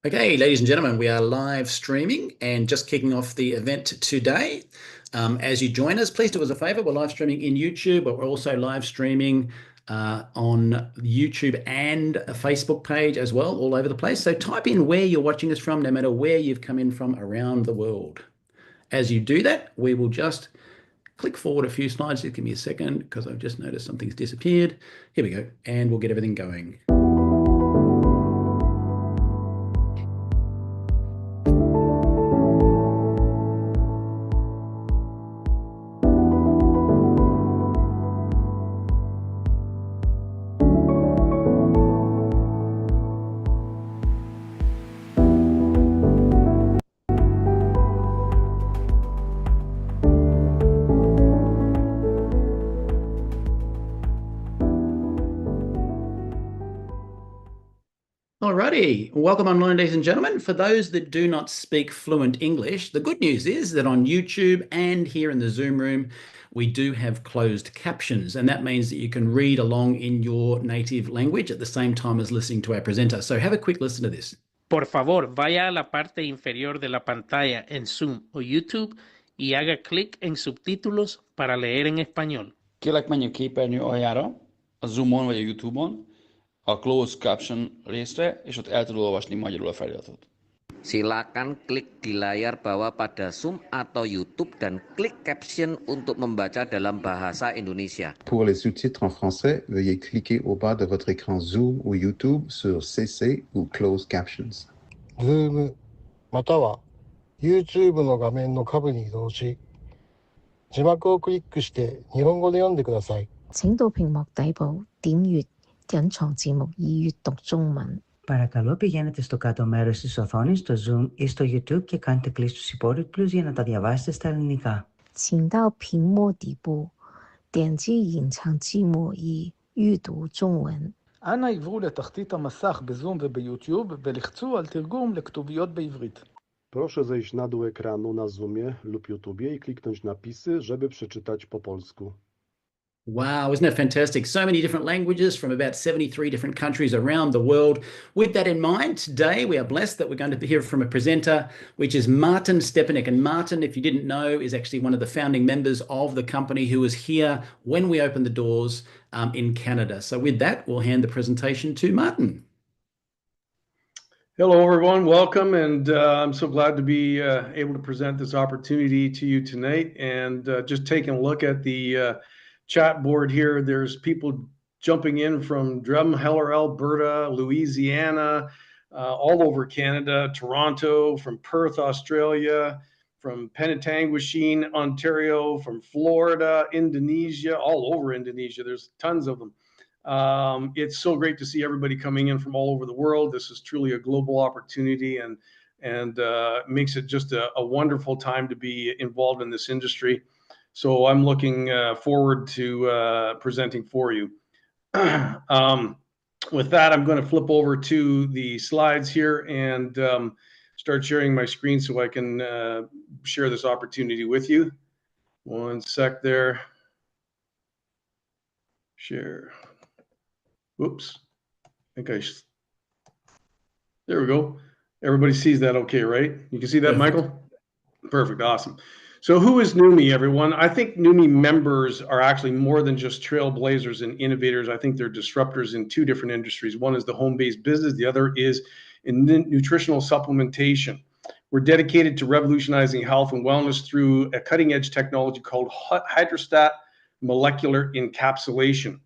Okay, ladies and gentlemen, we are live streaming and just kicking off the event today. As you join us, please do us a favor. We're live streaming in YouTube, but we're also live streaming on YouTube and a Facebook page as well, all over the place. So type in where you're watching us from, no matter where you've come in from around the world. As you do that, we will just click forward a few slides. Just give me a second because I've just noticed something's disappeared. Here we go, and we'll get everything going. Alrighty, welcome online, ladies and gentlemen. For those that do not speak fluent English, the good news is that on YouTube and here in the Zoom room, we do have closed captions, and that means that you can read along in your native language at the same time as listening to our presenter. So have a quick listen to this. Por favor, vaya a la parte inferior de la pantalla en Zoom o YouTube y haga clic en subtítulos para leer en español. Kérlek, menjünk képernyő aljára, a Zoomon vagy a YouTube-on, a Closed Caption részre, és ott el tudod olvasni magyarul a feliratot. Silakan klik di layar bawah pada Zoom atau YouTube dan klik caption untuk membaca dalam bahasa Indonesia. Pour les sous-titres en français, veuillez cliquer au bas de votre écran Zoom ou YouTube sur CC ou Closed Captions. Zoom または YouTube の画面の下部に移動し、字幕をクリックして日本語で読んでください。請到屏幕底部點閱隱藏字幕以閱讀中文. Παρακαλώ πηγαίνετε στο κάτω μέρος της οθόνης, στο Zoom ή στο YouTube και κάντε κλικ στους υπότιτλους για να τα διαβάσετε στα ελληνικά. 請到屏幕底部點擊隱藏字幕以閱讀中文. אנא עברו לתחתית המסך בזום וביוטיוב ולחצו על תרגום לכתוביות בעברית. Proszę zejść na dół ekranu na Zoomie lub YouTubie i kliknąć napisy, żeby przeczytać po polsku. Wow, isn't that fantastic? So many different languages from about 73 different countries around the world. With that in mind, today we are blessed that we're going to hear from a presenter, which is Martin Stepanek. And Martin, if you didn't know, is actually one of the founding members of the company who was here when we opened the doors in Canada. So with that, we'll hand the presentation to Martin. Hello, everyone. Welcome. And I'm so glad to be able to present this opportunity to you tonight. And just taking a look at the chat board here, there's people jumping in from Drumheller, Alberta, Louisiana, all over Canada, Toronto, from Perth, Australia, from Penetanguishene, Ontario, from Florida, Indonesia, all over Indonesia. There's tons of them. It's so great to see everybody coming in from all over the world. This is truly a global opportunity and makes it just a wonderful time to be involved in this industry. So I'm looking forward to presenting for you. With that, I'm going to flip over to the slides here and start sharing my screen so I can share this opportunity with you. One sec there. Share. Whoops. There we go. Everybody sees that okay, right? You can see that, Michael? Perfect. Awesome. So who is NEUMI, everyone? I think NEUMI members are actually more than just trailblazers and innovators. I think they're disruptors in two different industries. One is the home-based business. The other is in nutritional supplementation. We're dedicated to revolutionizing health and wellness through a cutting-edge technology called hydrostat molecular encapsulation.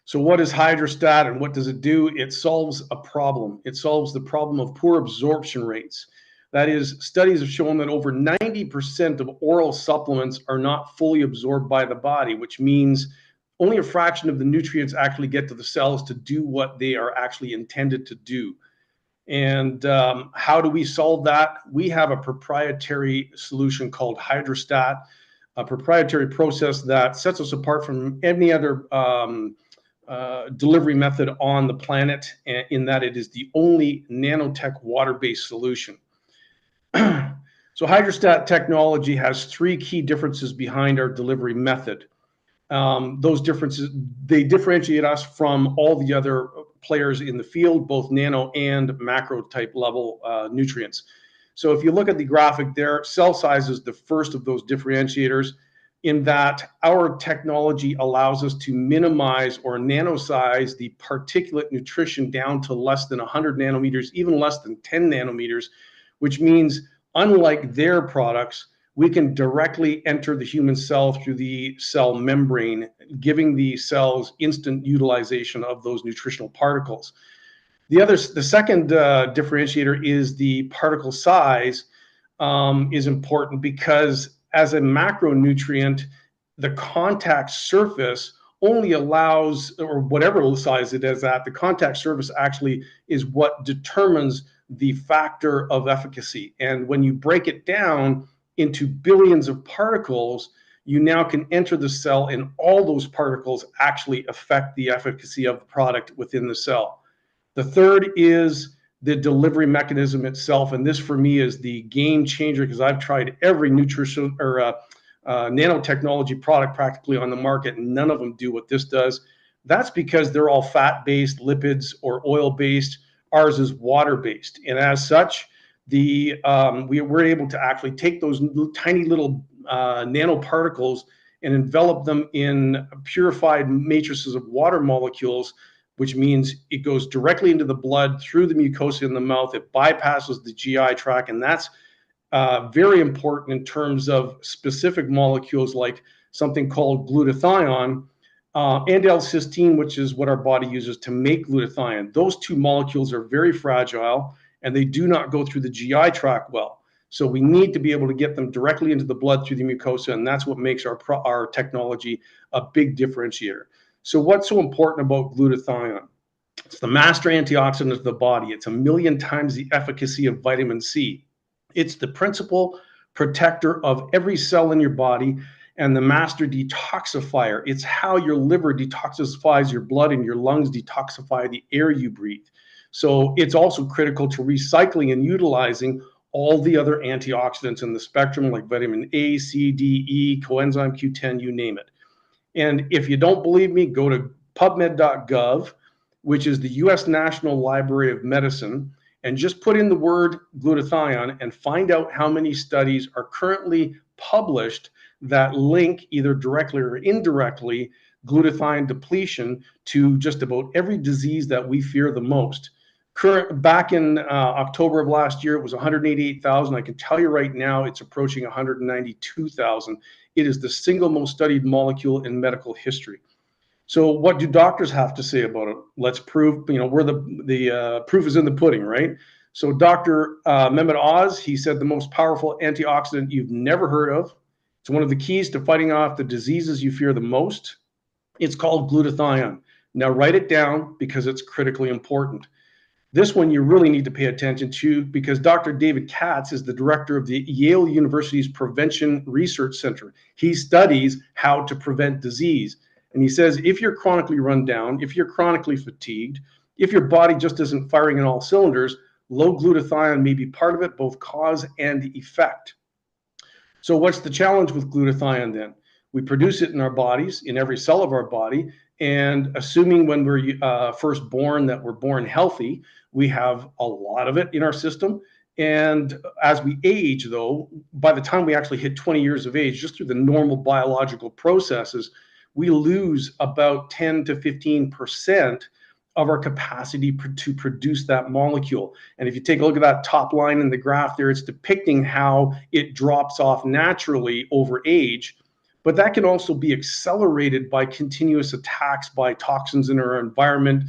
So what is hydrostat and what does it do? It solves a problem. It solves the problem of poor absorption rates. That is, studies have shown that over 90% of oral supplements are not fully absorbed by the body, which means only a fraction of the nutrients actually get to the cells to do what they are actually intended to do. And how do we solve that? We have a proprietary solution called hydrostat, a proprietary process that sets us apart from any other delivery method on the planet, in that it is the only nanotech water-based solution. So hydrostat technology has three key differences behind our delivery method. Those differences, they differentiate us from all the other players in the field, both nano and macro type level nutrients. So if you look at the graphic there, cell size is the first of those differentiators, in that our technology allows us to minimize or nanosize the particulate nutrition down to less than 100 nanometers, even less than 10 nanometers, which means unlike their products, we can directly enter the human cell through the cell membrane, giving the cells instant utilization of those nutritional particles. The second differentiator is the particle size is important, because as a macronutrient, the contact surface only allows, or whatever size it is at, the contact surface actually is what determines the factor of efficacy. And when you break it down into billions of particles, you now can enter the cell, and all those particles actually affect the efficacy of the product within the cell. The third is the delivery mechanism itself, and this for me is the game changer, because I've tried every nutrition or nanotechnology product practically on the market, and none of them do what this does. That's because they're all fat-based, lipids, or oil-based. Ours is water-based, and as such, we're able to actually take those tiny little nanoparticles and envelop them in purified matrices of water molecules, which means it goes directly into the blood through the mucosa in the mouth. It bypasses the GI tract, and that's very important in terms of specific molecules like something called glutathione and L-cysteine, which is what our body uses to make glutathione. Those two molecules are very fragile, and they do not go through the GI tract well. So we need to be able to get them directly into the blood through the mucosa, and that's what makes our technology a big differentiator. So what's so important about glutathione? It's the master antioxidant of the body. It's 1,000,000 times the efficacy of vitamin C. It's the principal protector of every cell in your body and the master detoxifier. It's how your liver detoxifies your blood and your lungs detoxify the air you breathe. So it's also critical to recycling and utilizing all the other antioxidants in the spectrum, like vitamin A, C, D, E, coenzyme Q10, you name it. And if you don't believe me, go to pubmed.gov, which is the US National Library of Medicine, and just put in the word glutathione and find out how many studies are currently published that link either directly or indirectly glutathione depletion to just about every disease that we fear the most. Back in October of last year, it was 188,000. I can tell you right now, it's approaching 192,000. It is the single most studied molecule in medical history. So what do doctors have to say about it? Let's prove, where the proof is in the pudding, right? So Dr. Mehmet Oz, he said the most powerful antioxidant you've never heard of. It's one of the keys to fighting off the diseases you fear the most. It's called glutathione. Now write it down, because it's critically important. This one you really need to pay attention to, because Dr. David Katz is the director of the Yale University's Prevention Research Center. He studies how to prevent disease. And he says, if you're chronically run down, if you're chronically fatigued, if your body just isn't firing in all cylinders, low glutathione may be part of it, both cause and effect. So what's the challenge with glutathione then? We produce it in our bodies, in every cell of our body, and assuming when we're first born that we're born healthy, we have a lot of it in our system. And as we age, though, by the time we actually hit 20 years of age, just through the normal biological processes, we lose about 10 to 15% of our capacity to produce that molecule. And if you take a look at that top line in the graph there, it's depicting how it drops off naturally over age. But that can also be accelerated by continuous attacks by toxins in our environment,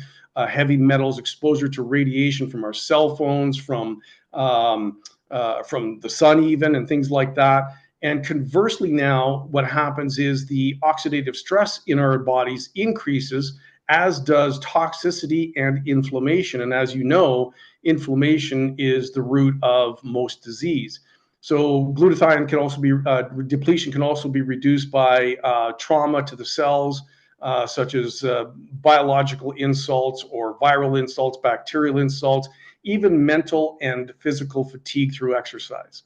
heavy metals, exposure to radiation from our cell phones, from the sun even, and things like that. And conversely now, what happens is the oxidative stress in our bodies increases, as does toxicity and inflammation. And as you know, inflammation is the root of most disease. So glutathione can also be, depletion can also be reduced by trauma to the cells, such as biological insults or viral insults, bacterial insults, even mental and physical fatigue through exercise.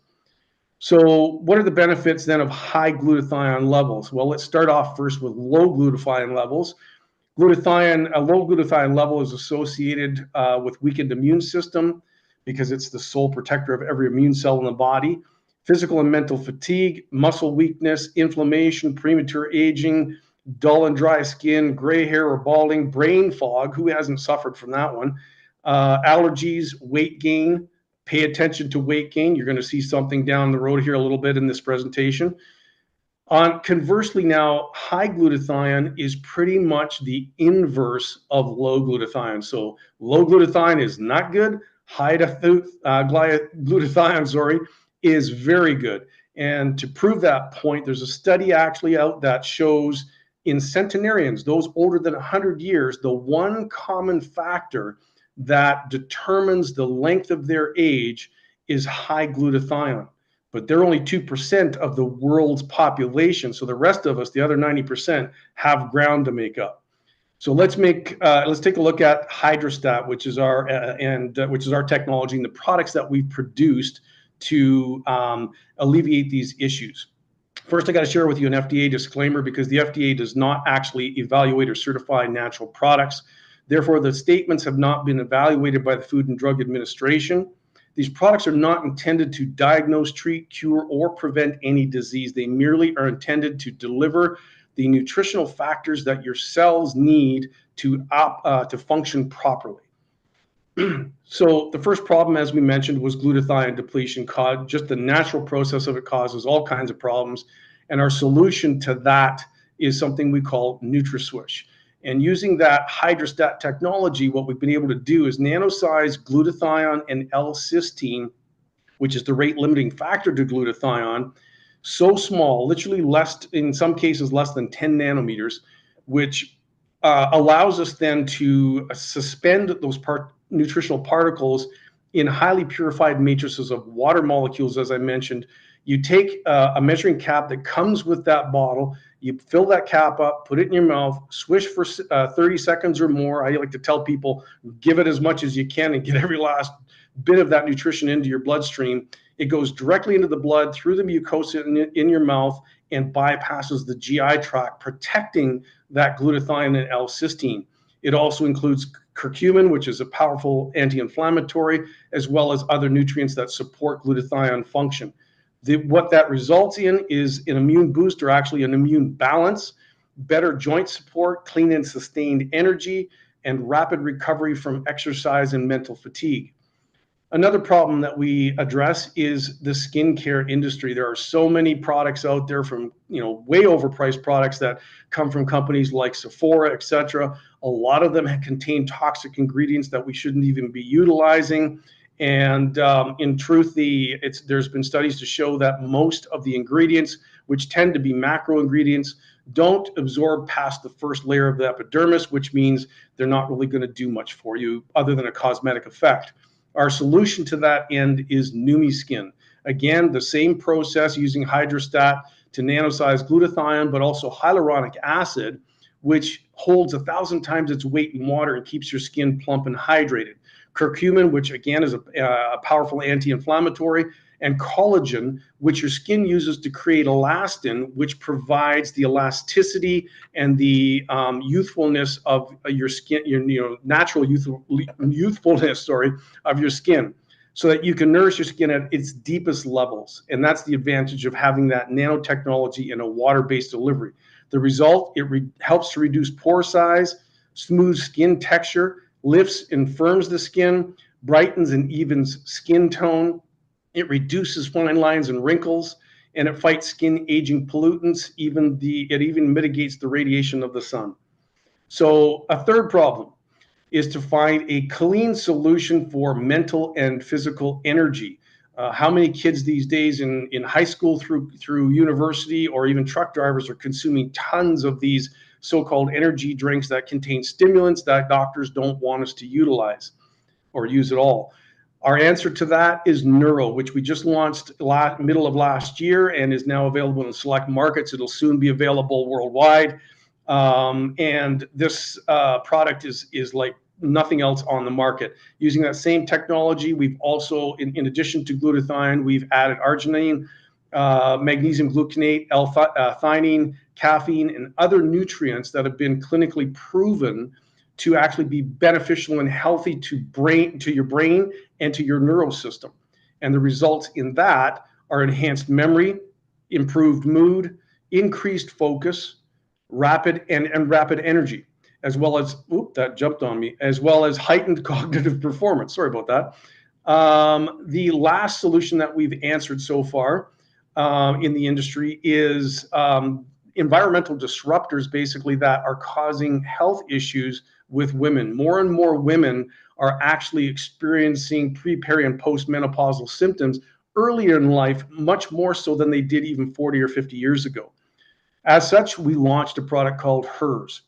So what are the benefits then of high glutathione levels? Well, let's start off first with low glutathione levels. Glutathione, a low glutathione level is associated with weakened immune system because it's the sole protector of every immune cell in the body. Physical and mental fatigue, muscle weakness, inflammation, premature aging, dull and dry skin, gray hair or balding, brain fog. Who hasn't suffered from that one? Allergies, weight gain. Pay attention to weight gain. You're going to see something down the road here a little bit in this presentation. Conversely now, high glutathione is pretty much the inverse of low glutathione. So low glutathione is not good. High glutathione, is very good. And to prove that point, there's a study actually out that shows in centenarians, those older than 100 years, the one common factor that determines the length of their age is high glutathione. But they're only 2% of the world's population. So the rest of us, the other 90%, have ground to make up. So let's take a look at Hydrostat, which is our technology and the products that we've produced to alleviate these issues. First, I got to share with you an FDA disclaimer because the FDA does not actually evaluate or certify natural products. Therefore, the statements have not been evaluated by the Food and Drug Administration. These products are not intended to diagnose, treat, cure, or prevent any disease. They merely are intended to deliver the nutritional factors that your cells need to function properly. So the first problem, as we mentioned, was glutathione depletion. Just the natural process of it causes all kinds of problems. And our solution to that is something we call NutraSwish. And using that Hydrostat technology, what we've been able to do is nanosize glutathione and L-cysteine, which is the rate limiting factor to glutathione, so small, literally in some cases less than 10 nanometers, which allows us then to suspend those nutritional particles in highly purified matrices of water molecules, as I mentioned. You take a measuring cap that comes with that bottle, you fill that cap up, put it in your mouth, swish for 30 seconds or more. I like to tell people, give it as much as you can and get every last bit of that nutrition into your bloodstream. It goes directly into the blood, through the mucosa in your mouth, and bypasses the GI tract, protecting that glutathione and L-cysteine. It also includes curcumin, which is a powerful anti-inflammatory, as well as other nutrients that support glutathione function. What that results in is an immune boost, or actually an immune balance, better joint support, clean and sustained energy, and rapid recovery from exercise and mental fatigue. Another problem that we address is the skincare industry. There are so many products out there, from way overpriced products that come from companies like Sephora, etc. A lot of them contain toxic ingredients that we shouldn't even be utilizing. And in truth, there's been studies to show that most of the ingredients, which tend to be macro ingredients, don't absorb past the first layer of the epidermis, which means they're not really going to do much for you other than a cosmetic effect. Our solution to that end is NEUMI Skin. Again, the same process, using Hydrostat to nanosize glutathione, but also hyaluronic acid, which holds 1,000 times its weight in water and keeps your skin plump and hydrated. Curcumin, which again is a powerful anti-inflammatory, and collagen, which your skin uses to create elastin, which provides the elasticity and the youthfulness of your skin, natural youthfulness, of your skin, so that you can nourish your skin at its deepest levels. And that's the advantage of having that nanotechnology in a water-based delivery. The result, it helps to reduce pore size, smooth skin texture, lifts and firms the skin, brightens and evens skin tone. It reduces fine lines and wrinkles, and it fights skin aging pollutants. It even mitigates the radiation of the sun. So a third problem is to find a clean solution for mental and physical energy. How many kids these days in high school through university, or even truck drivers, are consuming tons of these so-called energy drinks that contain stimulants that doctors don't want us to utilize or use at all? Our answer to that is Neuro, which we just launched middle of last year and is now available in select markets. It'll soon be available worldwide. And this product is like nothing else on the market. Using that same technology, we've also, in addition to glutathione, we've added arginine, magnesium gluconate, L-theanine, caffeine, and other nutrients that have been clinically proven to actually be beneficial and healthy to your brain and to your neural system. And the results in that are enhanced memory, improved mood, increased focus, rapid energy, as well as, that jumped on me, as well as heightened cognitive performance. Sorry about that. The last solution that we've answered so far in the industry is environmental disruptors, basically, that are causing health issues with women. More and more women are actually experiencing pre, peri, and postmenopausal symptoms earlier in life, much more so than they did even 40 or 50 years ago. As such, we launched a product called HERS.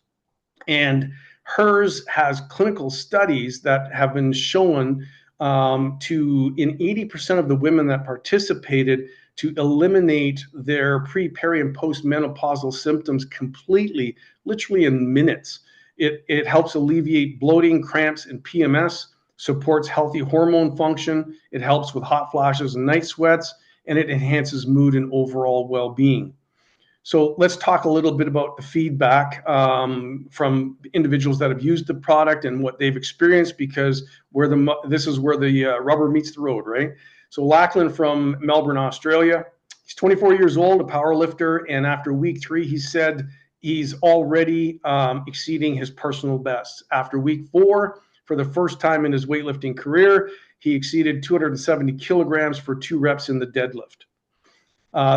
And HERS has clinical studies that have been shown in 80% of the women that participated to eliminate their pre, peri, and postmenopausal symptoms completely, literally in minutes. It helps alleviate bloating, cramps, and PMS, supports healthy hormone function, it helps with hot flashes and night sweats, and it enhances mood and overall well-being. So let's talk a little bit about the feedback from individuals that have used the product and what they've experienced, because this is where the rubber meets the road, right? So Lachlan from Melbourne, Australia, he's 24 years old, a power lifter, and after week 3, he said he's already exceeding his personal bests. After week 4, for the first time in his weightlifting career, he exceeded 270 kilograms for 2 reps in the deadlift.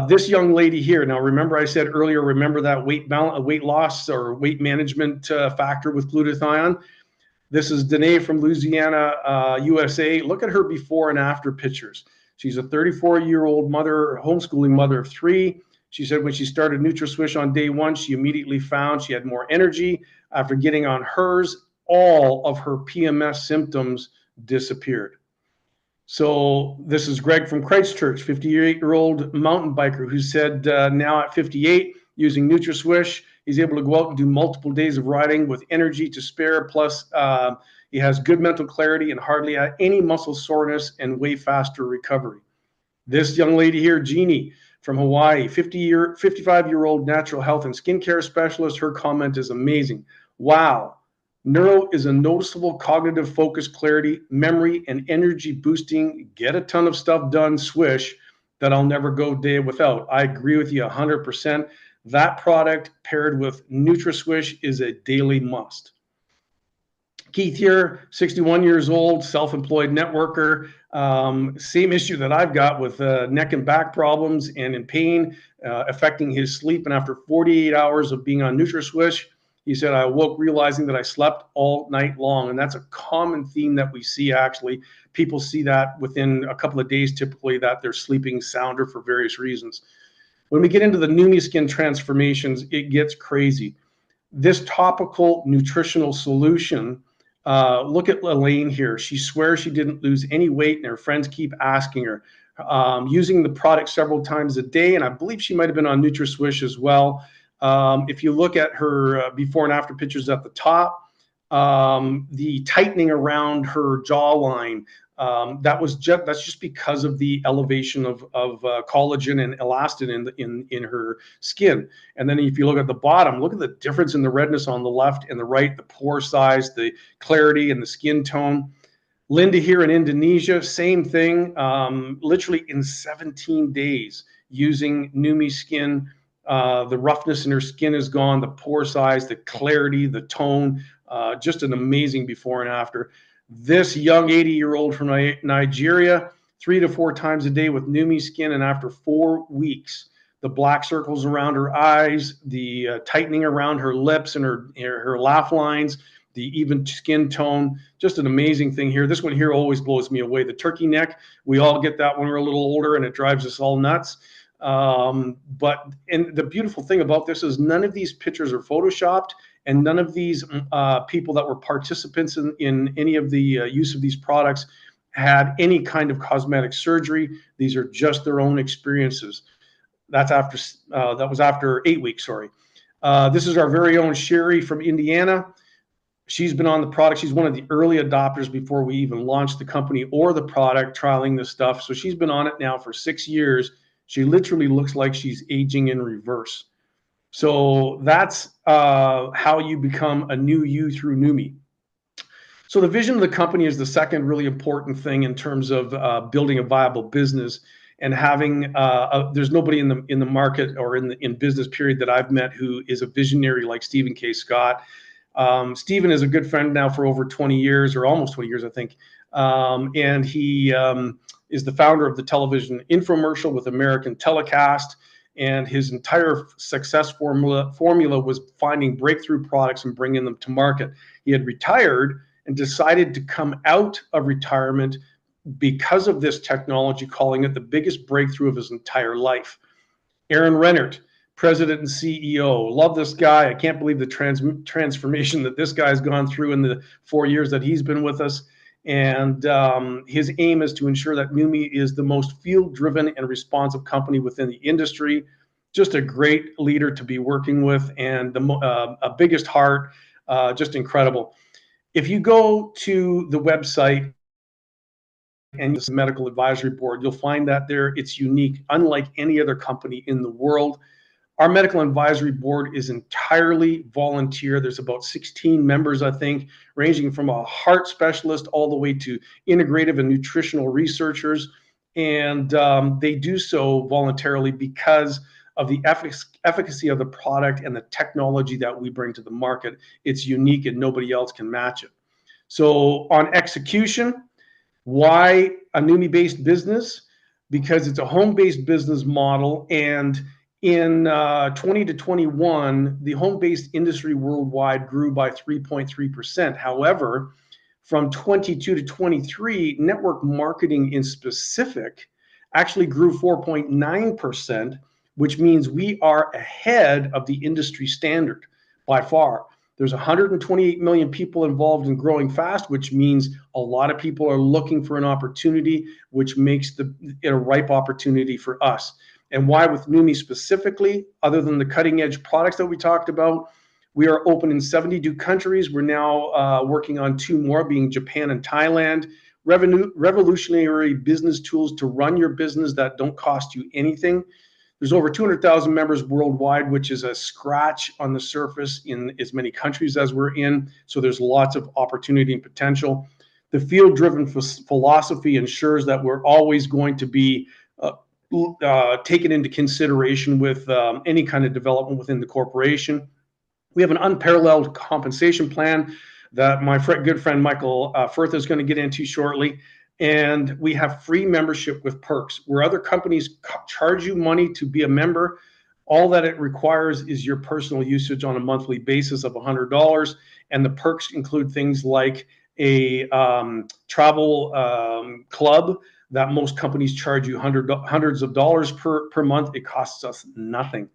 This young lady here, now remember I said earlier, remember that weight loss or weight management factor with glutathione? This is Danae from Louisiana, USA. Look at her before and after pictures. She's a 34-year-old mother, homeschooling mother of 3. She said when she started NutraSwish on day 1, she immediately found she had more energy. After getting on HERS, all of her PMS symptoms disappeared. So this is Greg from Christchurch, 58-year-old mountain biker, who said now at 58, using NutraSwish, he's able to go out and do multiple days of riding with energy to spare. Plus, he has good mental clarity and hardly any muscle soreness and way faster recovery. This young lady here, Jeannie from Hawaii, 55-year-old natural health and skincare specialist. Her comment is amazing. Wow. Neuro is a noticeable cognitive focus, clarity, memory, and energy boosting, get a ton of stuff done swish that I'll never go a day without. I agree with you 100%. That product paired with NutraSwish is a daily must. Keith here, 61 years old, self-employed networker. Same issue that I've got with neck and back problems and in pain, affecting his sleep. And after 48 hours of being on NutraSwish, he said, I awoke realizing that I slept all night long. And that's a common theme that we see, actually. People see that within a couple of days, typically, that they're sleeping sounder for various reasons. When we get into the NEUMI skin transformations, it gets crazy. This topical nutritional solution, look at Elaine here. She swears she didn't lose any weight, and her friends keep asking her. Using the product several times a day, and I believe she might have been on NutraSwish as well. If you look at her before and after pictures at the top, the tightening around her jawline, that's just because of the elevation of collagen and elastin in her skin. And then if you look at the bottom, look at the difference in the redness on the left and the right, the pore size, the clarity, and the skin tone. Linda here in Indonesia, same thing, literally in 17 days using NEUMI skin. The roughness in her skin is gone, the pore size, the clarity, the tone, just an amazing before and after. This young 80-year-old from Nigeria, 3 to 4 times a day with NEUMI skin, and after 4 weeks, the black circles around her eyes, the tightening around her lips and her laugh lines, the even skin tone, just an amazing thing here. This one here always blows me away. The turkey neck, we all get that when we're a little older and it drives us all nuts. And the beautiful thing about this is none of these pictures are photoshopped, and none of these people that were participants in any of the use of these products had any kind of cosmetic surgery. These are just their own experiences. That's after that was after 8 weeks. Sorry. This is our very own Sherry from Indiana. She's been on the product. She's one of the early adopters before we even launched the company or the product, trialing this stuff. So she's been on it now for 6 years. She literally looks like she's aging in reverse. So that's how you become a new you through NEUMI. So the vision of the company is the second really important thing in terms of building a viable business and having there's nobody in the market or in business period that I've met who is a visionary like Stephen K. Scott. Stephen is a good friend now for over 20 years or almost 20 years, I think. And he is the founder of the television infomercial with American Telecast. And his entire success formula was finding breakthrough products and bringing them to market. He had retired and decided to come out of retirement because of this technology, calling it the biggest breakthrough of his entire life. Aaron Rennert, President and CEO. Love this guy. I can't believe the transformation that this guy's gone through in the 4 years that he's been with us. And his aim is to ensure that NEUMI is the most field-driven and responsive company within the industry. Just a great leader to be working with, and a biggest heart, just incredible. If you go to the website and this medical advisory board, you'll find that it's unique, unlike any other company in the world. Our medical advisory board is entirely volunteer. There's about 16 members, I think, ranging from a heart specialist all the way to integrative and nutritional researchers. And they do so voluntarily because of the efficacy of the product and the technology that we bring to the market. It's unique and nobody else can match it. So on execution, why a NEUMI-based business? Because it's a home-based business model, and in 20 to 21, the home-based industry worldwide grew by 3.3%. However, from 22 to 23, network marketing in specific actually grew 4.9%, which means we are ahead of the industry standard by far. There's 128 million people involved in growing fast, which means a lot of people are looking for an opportunity, which makes it a ripe opportunity for us. And why with NEUMI specifically, other than the cutting edge products that we talked about, we are open in 72 countries. We're now working on 2 more, being Japan and Thailand. Revolutionary business tools to run your business that don't cost you anything. There's over 200,000 members worldwide, which is a scratch on the surface in as many countries as we're in. So there's lots of opportunity and potential. The field-driven philosophy ensures that we're always going to be taken into consideration with any kind of development within the corporation. We have an unparalleled compensation plan that my good friend Michael Firth is going to get into shortly. And we have free membership with perks. Where other companies charge you money to be a member, all that it requires is your personal usage on a monthly basis of $100. And the perks include things like a travel club that most companies charge you hundreds of dollars per month. It costs us nothing.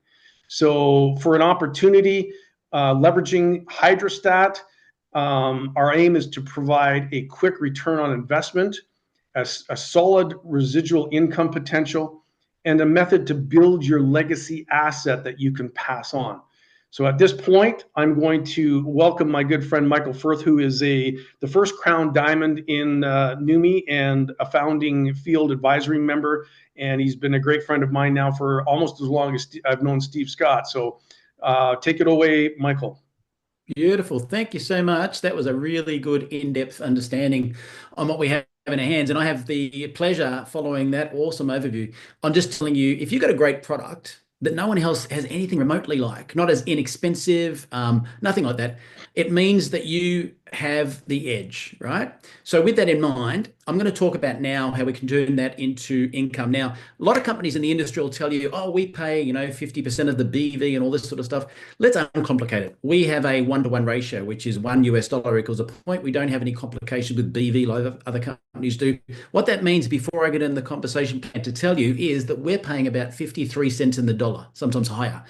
So for an opportunity, leveraging Hydrostat, our aim is to provide a quick return on investment, a solid residual income potential, and a method to build your legacy asset that you can pass on. So at this point, I'm going to welcome my good friend Michael Firth, who is the first Crown Diamond in NEUMI and a founding field advisory member. And he's been a great friend of mine now for almost as long as I've known Steve Scott. So take it away, Michael. Beautiful. Thank you so much. That was a really good in-depth understanding on what we have in our hands. And I have the pleasure following that awesome overview. I'm just telling you, if you've got a great product that no one else has anything remotely like, not as inexpensive, nothing like that, it means that you have the edge, right? So with that in mind, I'm going to talk about now how we can turn that into income. Now, a lot of companies in the industry will tell you, oh, we pay, 50% of the BV and all this sort of stuff. Let's uncomplicate it. We have a 1-to-1 ratio, which is $1 equals a point. We don't have any complications with BV like other companies do. What that means, before I get in the conversation plan to tell you, is that we're paying about 53 cents in the dollar, sometimes higher.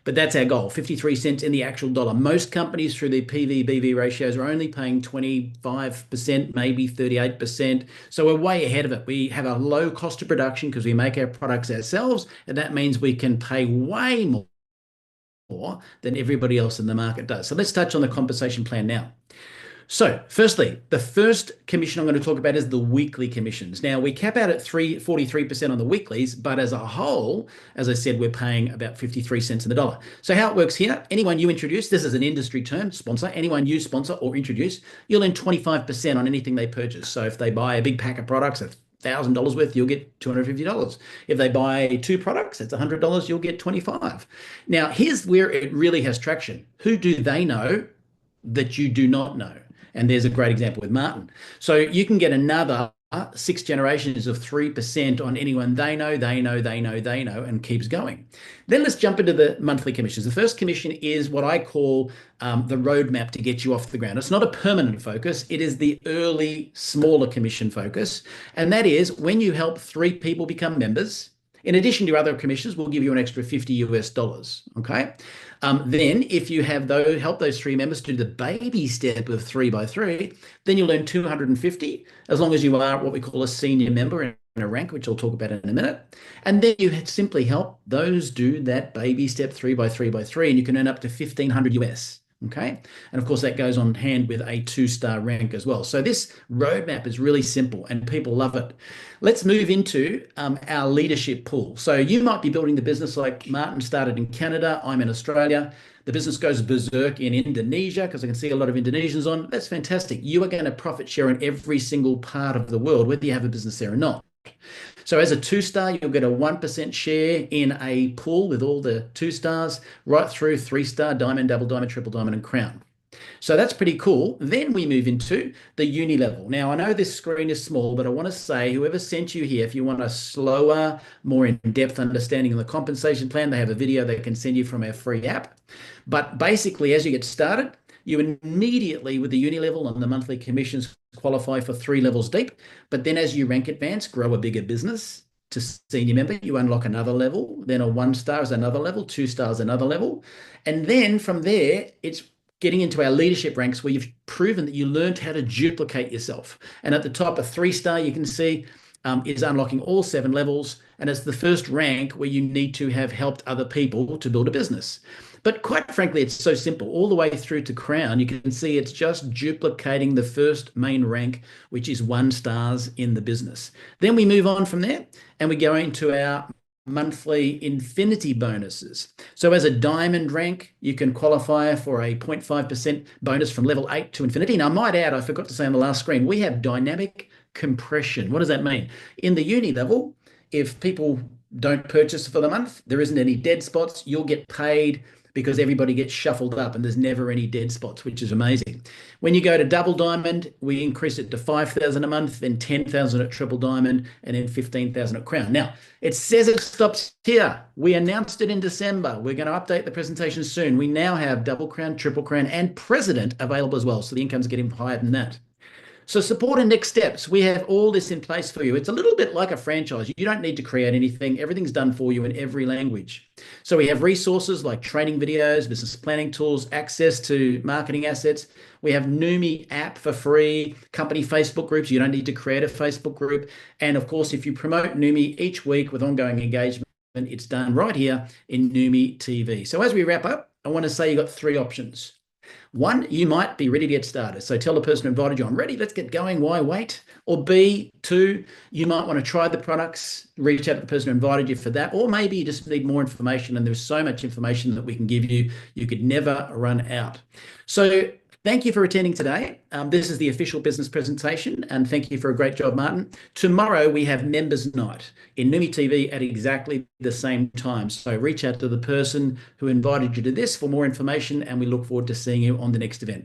But that's our goal, 53 cents in the actual dollar. Most companies through their PV-BV ratios are only paying 25%, maybe 38%. So we're way ahead of it. We have a low cost of production because we make our products ourselves, and that means we can pay way more than everybody else in the market does. So let's touch on the compensation plan now. So firstly, the first commission I'm going to talk about is the weekly commissions. Now we cap out at 43% on the weeklies, but as a whole, as I said, we're paying about 53 cents in the dollar. So how it works here, anyone you introduce, this is an industry term, sponsor, anyone you sponsor or introduce, you'll earn 25% on anything they purchase. So if they buy a big pack of products at $1,000 worth, you'll get $250. If they buy 2 products, it's $100, you'll get $25. Now here's where it really has traction. Who do they know that you do not know? And there's a great example with Martin. So you can get another 6 generations of 3% on anyone they know, and keeps going. Then let's jump into the monthly commissions. The first commission is what I call the roadmap to get you off the ground. It's not a permanent focus. It is the early, smaller commission focus. And that is when you help 3 people become members, in addition to other commissions, we'll give you an extra $50 US. Okay. Then if you have help those 3 members do the baby step of 3 by 3, then you'll earn 250 as long as you are what we call a senior member in a rank, which I'll talk about in a minute. And then you simply help those do that baby step 3 by 3 by 3, and you can earn up to 1,500 US. Okay. And of course that goes on hand with a 2-star rank as well. So this roadmap is really simple and people love it. Let's move into our leadership pool. So you might be building the business like Martin started in Canada. I'm in Australia. The business goes berserk in Indonesia because I can see a lot of Indonesians on. That's fantastic. You are going to profit share in every single part of the world, whether you have a business there or not. So as a 2-star, you'll get a 1% share in a pool with all the 2 stars, right through 3-star, diamond, double diamond, triple diamond, and crown. So that's pretty cool. Then we move into the uni level. Now, I know this screen is small, but I want to say whoever sent you here, if you want a slower, more in-depth understanding of the compensation plan, they have a video they can send you from our free app. But basically, as you get started, you immediately, with the uni level and the monthly commissions, qualify for 3 levels deep. But then as you rank advance, grow a bigger business to senior member, you unlock another level. Then a 1-star is another level, 2 stars another level. And then from there, it's getting into our leadership ranks where you've proven that you learned how to duplicate yourself. And at the top, a 3-star you can see is unlocking all 7 levels. And it's the first rank where you need to have helped other people to build a business. But quite frankly, it's so simple. All the way through to crown, you can see it's just duplicating the first main rank, which is 1 stars in the business. Then we move on from there and we go into our monthly infinity bonuses. So as a diamond rank, you can qualify for a 0.5% bonus from level 8 to infinity. Now, I might add, I forgot to say on the last screen, we have dynamic compression. What does that mean? In the uni level, if people don't purchase for the month, there isn't any dead spots, you'll get paid because everybody gets shuffled up and there's never any dead spots, which is amazing. When you go to double diamond, we increase it to 5,000 a month, then 10,000 at triple diamond, and then 15,000 at crown. Now, it says it stops here. We announced it in December. We're going to update the presentation soon. We now have double crown, triple crown, and president available as well. So the income's getting higher than that. So support and next steps, we have all this in place for you. It's a little bit like a franchise. You don't need to create anything. Everything's done for you in every language. So we have resources like training videos, business planning tools, access to marketing assets. We have NEUMI app for free, company Facebook groups. You don't need to create a Facebook group. And of course, if you promote NEUMI each week with ongoing engagement, it's done right here in NEUMI TV. So as we wrap up, I want to say you've got 3 options. 1, you might be ready to get started. So tell the person who invited you, I'm ready, let's get going, why wait? Or B, 2, you might want to try the products, reach out to the person who invited you for that. Or maybe you just need more information, and there's so much information that we can give you, you could never run out. So thank you for attending today. This is the official business presentation, and thank you for a great job, Martin. Tomorrow we have Members Night in NEUMI TV at exactly the same time. So reach out to the person who invited you to this for more information, and we look forward to seeing you on the next event.